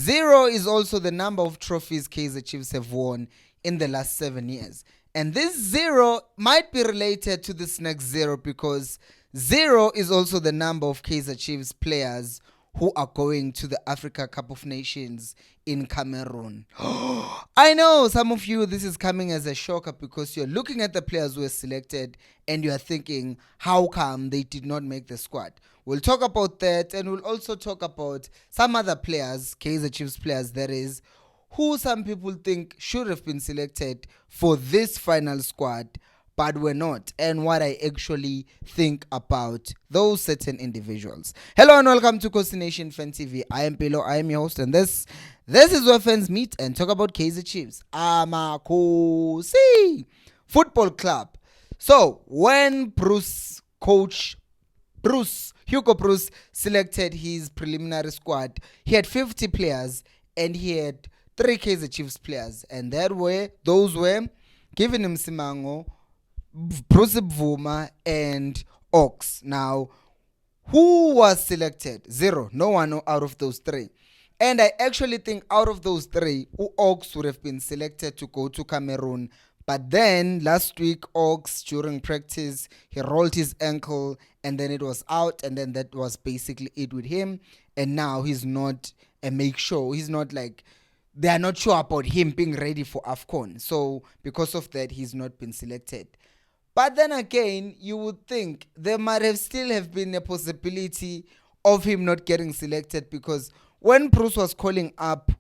0 is also the number of trophies Kaizer Chiefs have won in the last 7 years. And this 0 might be related to this next 0 because 0 is also the number of Kaizer Chiefs players who are going to the Africa Cup of Nations in Cameroon. I know some of you, this is coming as a shocker because you're looking at the players who were selected and you're thinking, how come they did not make the squad? We'll talk about that, and we'll also talk about some other players, Kaizer Chiefs players, that is, who some people think should have been selected for this final squad but were not, and what I actually think about those certain individuals. Hello and welcome to Coast Nation Fan TV. I am Pelo, I am your host, and this is where fans meet and talk about Kaizer Chiefs. Amakosi Football Club. So when Hugo Bruce selected his preliminary squad, he had 50 players and he had 3 Kaizer Chiefs players, and those were Kevin Msimango, Bruce Bvuma, and Ox. Now, who was selected? 0. No one out of those 3. And I actually think out of those 3, Ox would have been selected to go to Cameroon. But then last week, Ox, during practice, he rolled his ankle and then it was out. And then that was basically it with him. And now he's not a make show. He's not like, they are not sure about him being ready for Afcon. So because of that, he's not been selected. But then again, you would think there might have still have been a possibility of him not getting selected, because when Bruce was calling up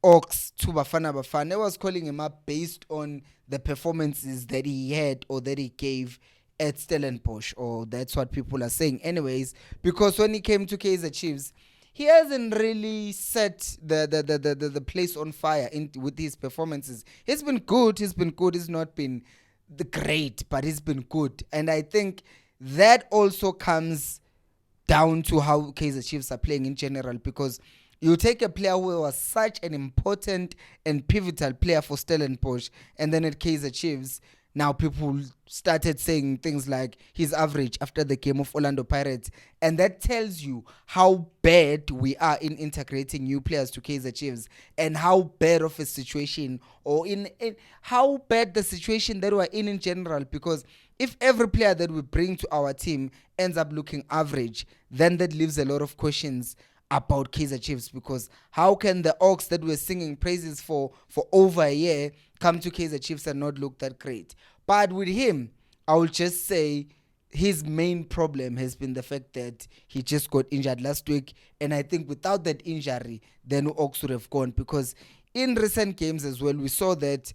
Ox to Bafana, he was calling him up based on the performances that he had or that he gave at Stellenbosch, or that's what people are saying anyways, because when he came to Kaizer Chiefs, he hasn't really set the place on fire with his performances. He's been good. He's not been the great, but he's been good. And I think that also comes down to how Kaizer Chiefs are playing in general, because you take a player who was such an important and pivotal player for Stellenbosch, and then at Kaizer Chiefs, now people started saying things like his average after the game of Orlando Pirates. And that tells you how bad we are in integrating new players to Kaizer Chiefs, and how bad of a situation, or in how bad the situation that we're in general. Because if every player that we bring to our team ends up looking average, then that leaves a lot of questions about Kaizer Chiefs, because how can the Ox that we're singing praises for over a year come to Kaizer Chiefs and not look that great? But with him, I will just say his main problem has been the fact that he just got injured last week, and I think without that injury, then Ox would have gone, because in recent games as well, we saw that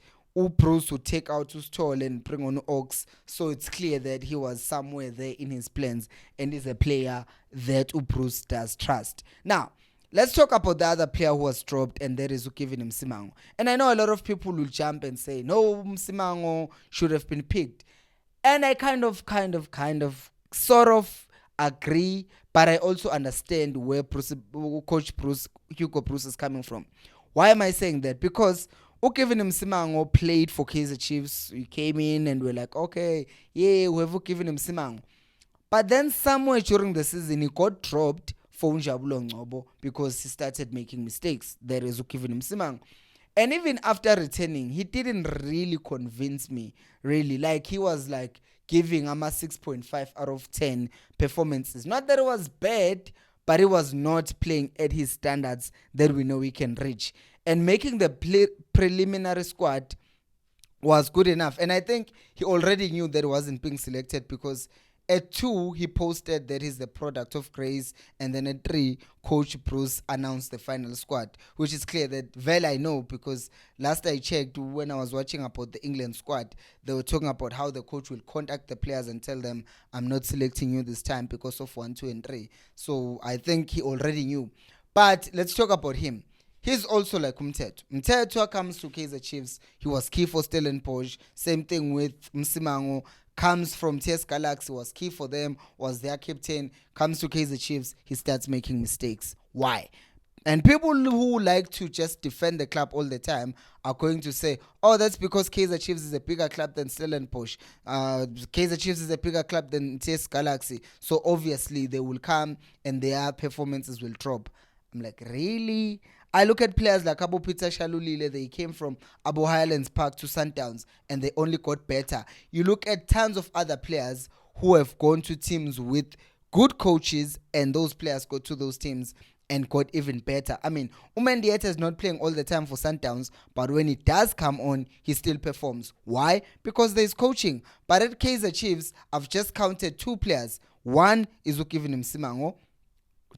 Bruce would take out his toll and bring on Ox, so it's clear that he was somewhere there in his plans and is a player that Bruce does trust. Now, let's talk about the other player who was dropped, and that is Kevin Msimango. And I know a lot of people will jump and say, no, Msimango should have been picked. And I kind of sort of agree, but I also understand where Coach Hugo Bruce is coming from. Why am I saying that? Because Kevin Msimango played for Kaizer Chiefs. We came in and we're like, okay, yeah, we have Kevin Msimango. But then somewhere during the season, he got dropped for Njabulo Ngcobo because he started making mistakes. There is Kevin Msimango. And even after returning, he didn't really convince me, really. Like, he was like giving him a 6.5 out of 10 performances. Not that it was bad, but he was not playing at his standards that we know he can reach. And making the preliminary squad was good enough. And I think he already knew that he wasn't being selected, because at 2, he posted that he's the product of grace. And then at 3, Coach Bruce announced the final squad, which is clear that, well, I know, because last I checked, when I was watching about the England squad, they were talking about how the coach will contact the players and tell them, I'm not selecting you this time because of 1, 2, and 3. So I think he already knew. But let's talk about him. He's also like Mteto. Mteto comes to Kaizer Chiefs. He was key for Stellenbosch. Same thing with Msimango. Comes from TS Galaxy, was key for them, was their captain. Comes to Kaizer Chiefs, he starts making mistakes. Why? And people who like to just defend the club all the time are going to say, oh, that's because Kaizer Chiefs is a bigger club than Stellenbosch. Kaizer Chiefs is a bigger club than TS Galaxy. So obviously they will come and their performances will drop. I'm like, really? I look at players like Abu Peter Shalulile. They came from Abu Highlands Park to Sundowns and they only got better. You look at tons of other players who have gone to teams with good coaches and those players go to those teams and got even better. I mean, Umendieta is not playing all the time for Sundowns, but when he does come on, he still performs. Why? Because there's coaching. But at Kaizer Chiefs, I've just counted 2 players. One is Ukiven Msimango.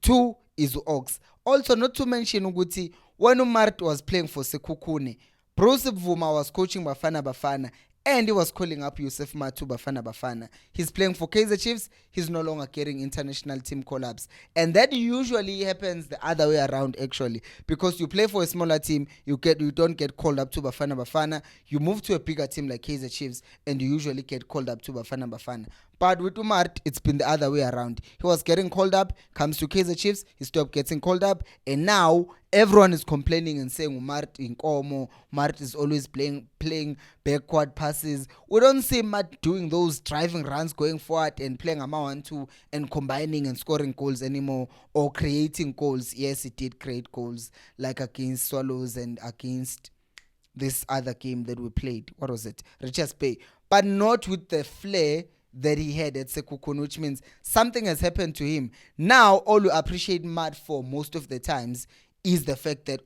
2 is Ox. Also, not to mention Uguti, when Umart was playing for Sekukune, Bruce Vuma was coaching Bafana Bafana and he was calling up Yusuf Matu Bafana Bafana. He's playing for Kaizer Chiefs. He's no longer getting international team call-ups. And that usually happens the other way around actually. Because you play for a smaller team, you don't get called up to Bafana Bafana. You move to a bigger team like Kaizer Chiefs and you usually get called up to Bafana Bafana. But with Umart, it's been the other way around. He was getting called up, comes to Kaizer Chiefs, he stopped getting called up, and now everyone is complaining and saying Umart in Komo, Umart is always playing backward passes. We don't see Umart doing those driving runs, going forward and playing a 1-2 and combining and scoring goals anymore or creating goals. Yes, he did create goals like against Swallows and against this other game that we played. What was it? Richards Bay. But not with the flair that he had at Sekukun, which means something has happened to him. Now, all you appreciate Matt for most of the times is the fact that,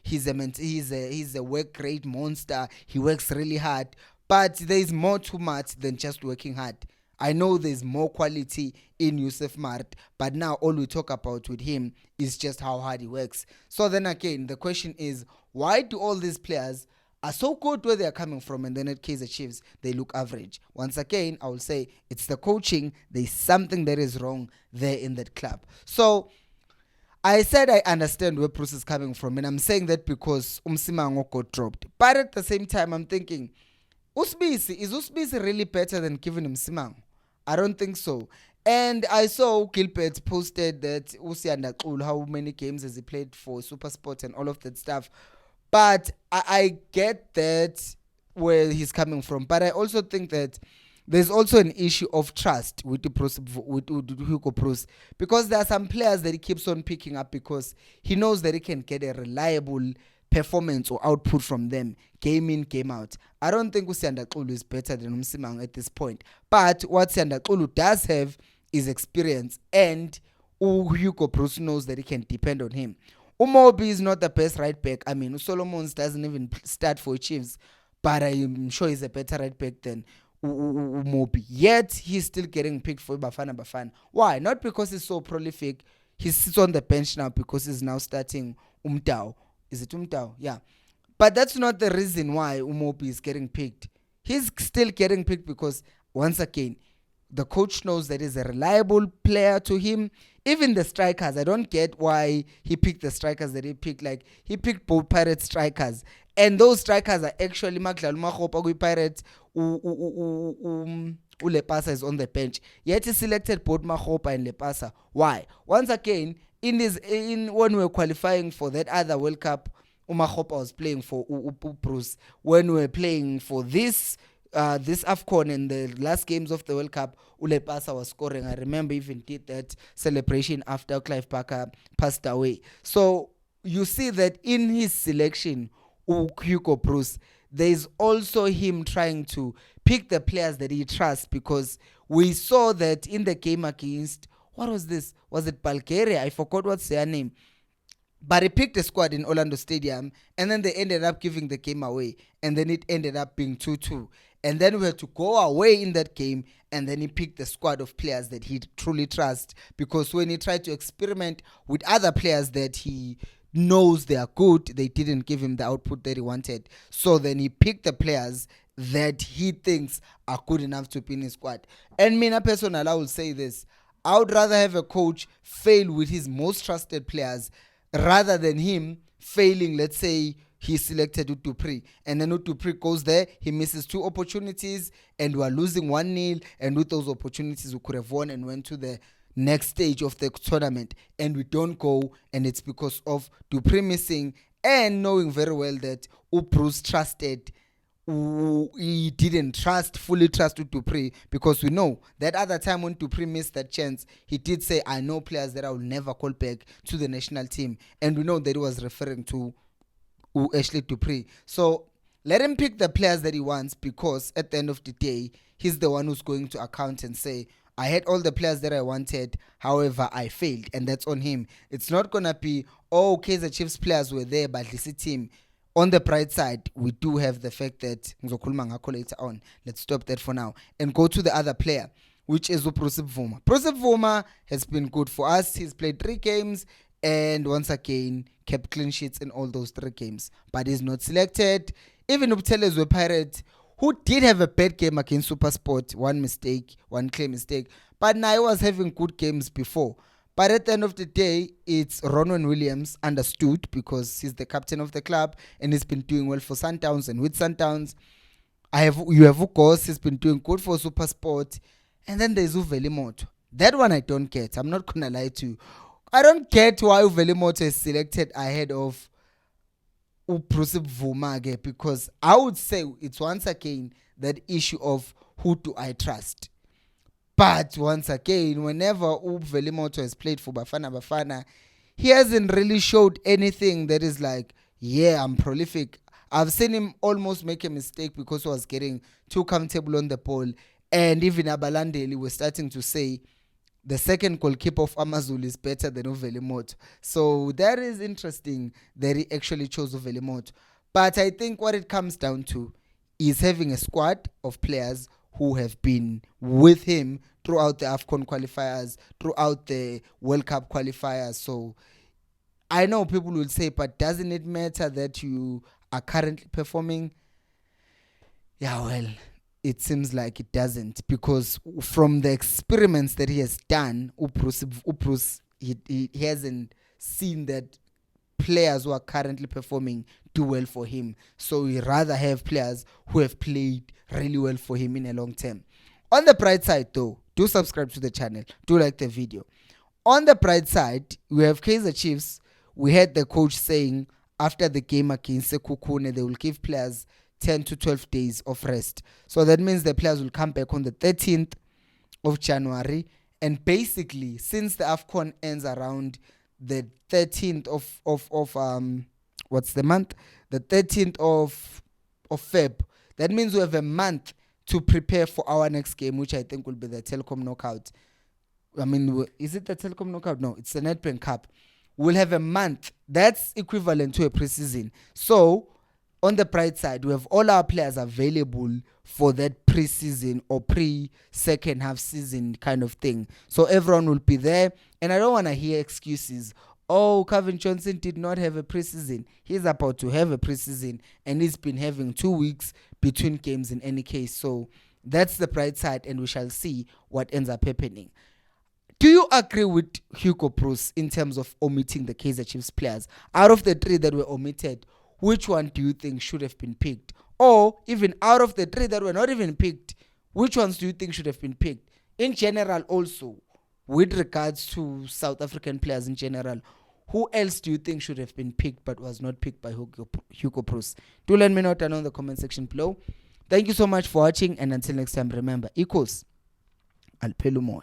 he's a work rate monster. He works really hard. But there's more to Matt than just working hard. I know there's more quality in Yusuf Mart, but now all we talk about with him is just how hard he works. So then again, the question is, why do all these players are so good where they are coming from, and then at Kaizer Chiefs they look average? Once again, I will say it's the coaching. There's something that is wrong there in that club. So I said I understand where Bruce is coming from, and I'm saying that because Umsimango got dropped. But at the same time, I'm thinking, is Usbisi really better than giving him Simang? I don't think so. And I saw Gilbert posted that Usianda how many games has he played for Super Sport and all of that stuff. But I get that where he's coming from. But I also think that there's also an issue of trust with Hugo Bruce, because there are some players that he keeps on picking up because he knows that he can get a reliable performance or output from them, game in, game out. I don't think Usianda is better than Umsimang at this point. But what Usianda does have is experience, and Hugo Bruce knows that he can depend on him. Umobi is not the best right back. I mean, Solomons doesn't even start for Chiefs, but I'm sure he's a better right back than Umobi. Yet, he's still getting picked for Bafana. Why? Not because he's so prolific. He sits on the bench now because he's now starting Umtao. Is it Umtao? Yeah. But that's not the reason why Umobi is getting picked. He's still getting picked because, once again, the coach knows that he's a reliable player to him. Even the strikers, I don't get why he picked the strikers that he picked. Like, he picked both Pirate strikers. And those strikers are actually Pirates. Lepasa is on the bench. Yet he selected both Mahopa and Lepasa. Why? Once again, when we were qualifying for that other World Cup, Mahopa was playing for Bruce. When we were playing for this Afcon and the last games of the World Cup, Ulepasa was scoring. I remember even did that celebration after Clive Parker passed away. So you see that in his selection, Hugo Bruce, there's also him trying to pick the players that he trusts, because we saw that in the game against, what was this? Was it Bulgaria? I forgot what's their name. But he picked a squad in Orlando Stadium, and then they ended up giving the game away, and then it ended up being 2-2. And then we had to go away in that game, and then he picked the squad of players that he truly trusts, because when he tried to experiment with other players that he knows they are good, they didn't give him the output that he wanted. So then he picked the players that he thinks are good enough to be in his squad. And me, personally, I will say this. I would rather have a coach fail with his most trusted players rather than him failing. Let's say he selected Utupri, and then Utupri goes there, he misses 2 opportunities, and we are losing 1-0, and with those opportunities we could have won and went to the next stage of the tournament, and we don't go, and it's because of Dupri missing and knowing very well that Bruce trusted he didn't fully trust Dupree, because we know that other time when Dupree missed that chance, he did say, I know players that I will never call back to the national team. And we know that he was referring to Ashley Dupree. So let him pick the players that he wants, because at the end of the day, he's the one who's going to account and say, I had all the players that I wanted, however, I failed, and that's on him. It's not going to be, oh, Kaizer Chiefs players were there, but this team. On the bright side, we do have the fact that ngizokhuluma ngakho later on. Let's stop that for now and go to the other player, which is Prosip Vuma. Prosip Vuma has been good for us. He's played 3 games and once again kept clean sheets in all those 3 games, but he's not selected. Even Uptelezwe Pirate, who did have a bad game against SuperSport, one clear mistake, but now he was having good games before. But at the end of the day, it's Ronwen Williams, understood, because he's the captain of the club and he's been doing well for Sundowns. And with Sundowns, you have Ugos, he's been doing good for SuperSport. And then there's Uvelimoto. That one I don't get. I'm not going to lie to you. I don't get why Uvelimoto is selected ahead of Prosip Vuma, because I would say it's once again that issue of who do I trust. But once again, whenever Velimoto has played for Bafana, he hasn't really showed anything that is like, yeah, I'm prolific. I've seen him almost make a mistake because he was getting too comfortable on the ball. And even Abalandeli was starting to say the second goalkeeper of Amazulu is better than Velimoto. So that is interesting that he actually chose Velimoto. But I think what it comes down to is having a squad of players who have been with him throughout the Afcon qualifiers, throughout the World Cup qualifiers. So I know people will say, but doesn't it matter that you are currently performing? Yeah, well, it seems like it doesn't, because from the experiments that he has done, Uprus, he hasn't seen that players who are currently performing do well for him. So we rather have players who have played really well for him in a long term. On the bright side though, do subscribe to the channel, do like the video. On the bright side, we have Kaizer Chiefs. We had the coach saying after the game against Sekhukhune, they will give players 10 to 12 days of rest. So that means the players will come back on the 13th of January. And basically, since the Afcon ends around the 13th of what's the month? The 13th of Feb. That means we have a month to prepare for our next game, which I think will be the Telecom Knockout. I mean, is it the Telecom Knockout? No, it's the Nedbank Cup. We'll have a month. That's equivalent to a preseason. So, on the bright side, we have all our players available for that preseason or pre-second half season kind of thing. So everyone will be there. And I don't want to hear excuses. Oh, Calvin Johnson did not have a preseason. He's about to have a preseason. And he's been having 2 weeks between games in any case. So that's the bright side. And we shall see what ends up happening. Do you agree with Hugo Bruce in terms of omitting the Kaizer Chiefs players? Out of the 3 that were omitted, which one do you think should have been picked? Or even out of the 3 that were not even picked, which ones do you think should have been picked? In general also, with regards to South African players in general, who else do you think should have been picked but was not picked by Hugo Bruce? Do let me know down in the comment section below. Thank you so much for watching, and until next time, remember, equals Alpelu Moy.